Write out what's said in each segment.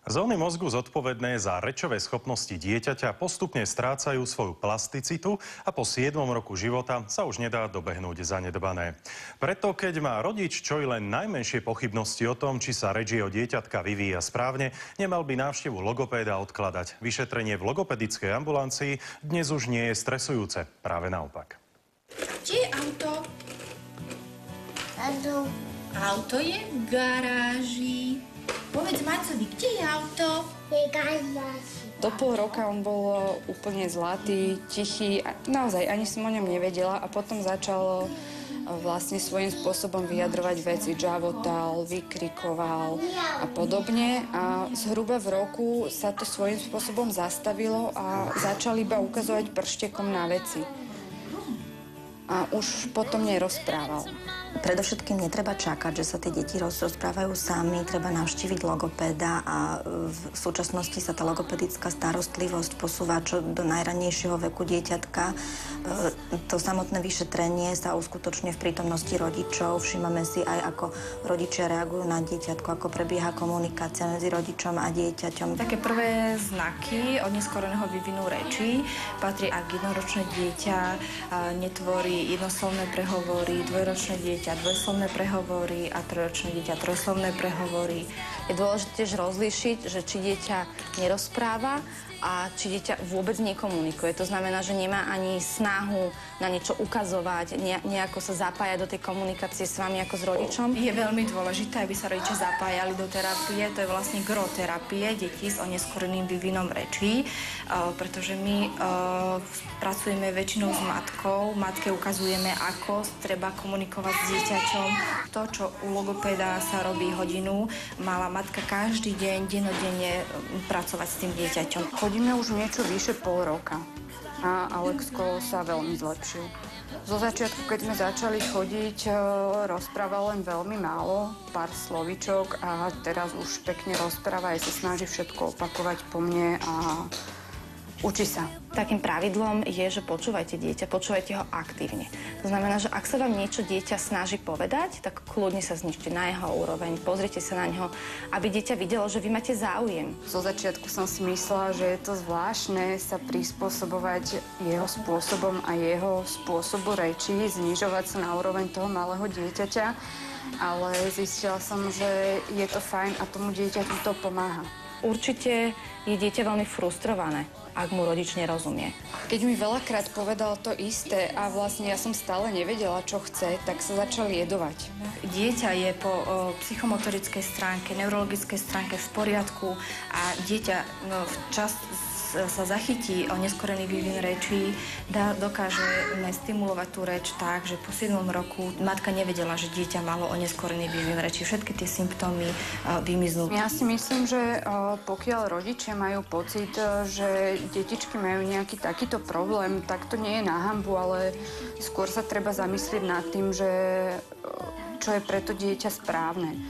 Zóny mozgu zodpovedné za rečové schopnosti dieťaťa postupne strácajú svoju plasticitu a po 7. roku života sa už nedá dobehnúť zanedbané. Preto, keď má rodič čo i len najmenšie pochybnosti o tom, či sa reč jeho dieťatka vyvíja správne, nemal by návštevu logopéda odkladať. Vyšetrenie v logopedickej ambulancii dnes už nie je stresujúce. Práve naopak. Kde je auto? Auto je v garáži. Povedz Macovi, kde je auto? Do pol roka on bol úplne zlatý, tichý, naozaj ani som o ňom nevedela a potom začal vlastne svojím spôsobom vyjadrovať veci, džavotal, vykrikoval a podobne. A zhruba v roku sa to svojím spôsobom zastavilo a začal iba ukazovať prštekom na veci. A už potom nerozprával. Predovšetkým netreba čakať, že sa tie deti rozprávajú sami, treba navštíviť logopéda a v súčasnosti sa tá logopedická starostlivosť posúva čo do najranejšieho veku dieťatka. To samotné vyšetrenie sa uskutočňuje v prítomnosti rodičov. Všímame si aj, ako rodičia reagujú na dieťatko, ako prebieha komunikácia medzi rodičom a dieťaťom. Také prvé znaky oneskoreného vývinu rečí patrí, ak jednoročné dieťa netvorí jednoslovné prehovory, dvojročné dieťa dvojslovné prehovory a trojročné dieťa trojslovné prehovory. Je dôležité tiež rozlíšiť, že či dieťa nerozpráva a či dieťa vôbec nekomunikuje. To znamená, že nemá ani snahu na niečo ukazovať, nejako sa zapájať do tej komunikácie s vami ako s rodičom. Je veľmi dôležité, aby sa rodičia zapájali do terapie. To je vlastne gro terapie detí s oneskoreným vývinom rečí, pretože my pracujeme väčšinou s matkou. Matke ukazujeme, ako treba komunikovať s dieťaťom. To, čo u logopéda sa robí hodinu, mala matka každý deň, dennodenne pracovať s tým dieťaťom. Chodíme už niečo vyše pol roka a Alexko sa veľmi zlepšil. Zo začiatku, keď sme začali chodiť, rozprával len veľmi málo, pár slovíčok a teraz už pekne rozpráva, aj sa snaží všetko opakovať po mne a učí sa. Takým pravidlom je, že počúvajte dieťa, počúvajte ho aktívne. To znamená, že ak sa vám niečo dieťa snaží povedať, tak kľudne sa zničte na jeho úroveň, pozrite sa na neho, aby dieťa videlo, že vy máte záujem. Zo začiatku som si myslela, že je to zvláštne sa prispôsobovať jeho spôsobom a jeho spôsobu reči, znižovať sa na úroveň toho malého dieťaťa, ale zistila som, že je to fajn a tomu dieťaťu to pomáha. Určite je dieťa veľmi frustrované, ak mu rodič nerozumie. Keď mi veľakrát povedal to isté a vlastne ja som stále nevedela, čo chce, tak sa začal jedovať. Dieťa je po psychomotorickej stránke, neurologickej stránke v poriadku a dieťa včas sa zachytí oneskorený vývin rečí, dokážeme stimulovať tú reč tak, že po 7. roku matka nevedela, že dieťa malo oneskorený vývin rečí. Všetky tie symptómy vymiznú. Ja si myslím, že pokiaľ rodičia majú pocit, že detičky majú nejaký takýto problém, tak to nie je na hanbu, ale skôr sa treba zamyslieť nad tým, že čo je pre to dieťa správne.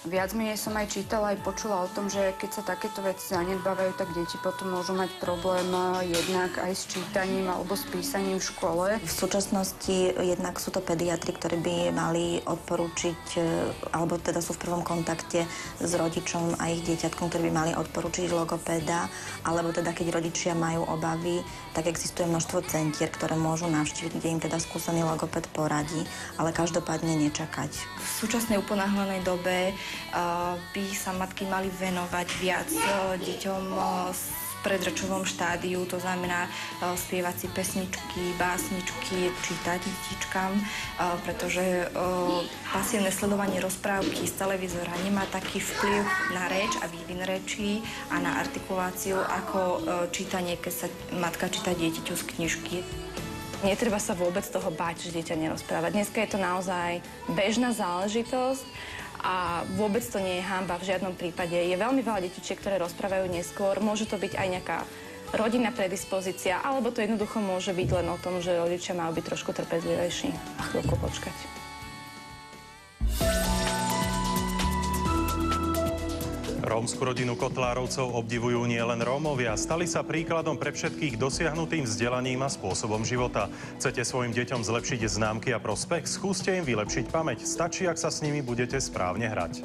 Viac menej som aj čítala, aj počula o tom, že keď sa takéto veci zanedbávajú, tak deti potom môžu mať problém jednak aj s čítaním alebo s písaním v škole. V súčasnosti jednak sú to pediatri, ktorí by mali odporúčiť, alebo teda sú v prvom kontakte s rodičom a ich dieťatkom, ktorí by mali odporúčiť logopéda, alebo teda keď rodičia majú obavy, tak existuje množstvo centier, ktoré môžu navštíviť, kde im teda skúsený logopéd poradí, ale každopádne nečakať. V súčasnej uponáhľanej dobe by sa matky mali venovať viac deťom v predrečovom štádiu, to znamená spievať si pesničky, básničky, čítať detičkám, pretože pasívne sledovanie rozprávky z televízora nemá taký vplyv na reč a vývin rečí a na artikuláciu ako čítanie, keď sa matka číta dieťaťu z knižky. Netreba sa vôbec toho báť, že dieťa nerozpráva. Dneska je to naozaj bežná záležitosť a vôbec to nie je hanba v žiadnom prípade. Je veľmi veľa detičiek, ktoré rozprávajú neskôr. Môže to byť aj nejaká rodinná predispozícia, alebo to jednoducho môže byť len o tom, že rodičia majú byť trošku trpezlivejší a chvíľku počkať. Rómsku rodinu Kotlárovcov obdivujú nielen Rómovia, stali sa príkladom pre všetkých dosiahnutým vzdelaním a spôsobom života. Chcete svojim deťom zlepšiť známky a prospech? Skúste im vylepšiť pamäť. Stačí, ak sa s nimi budete správne hrať.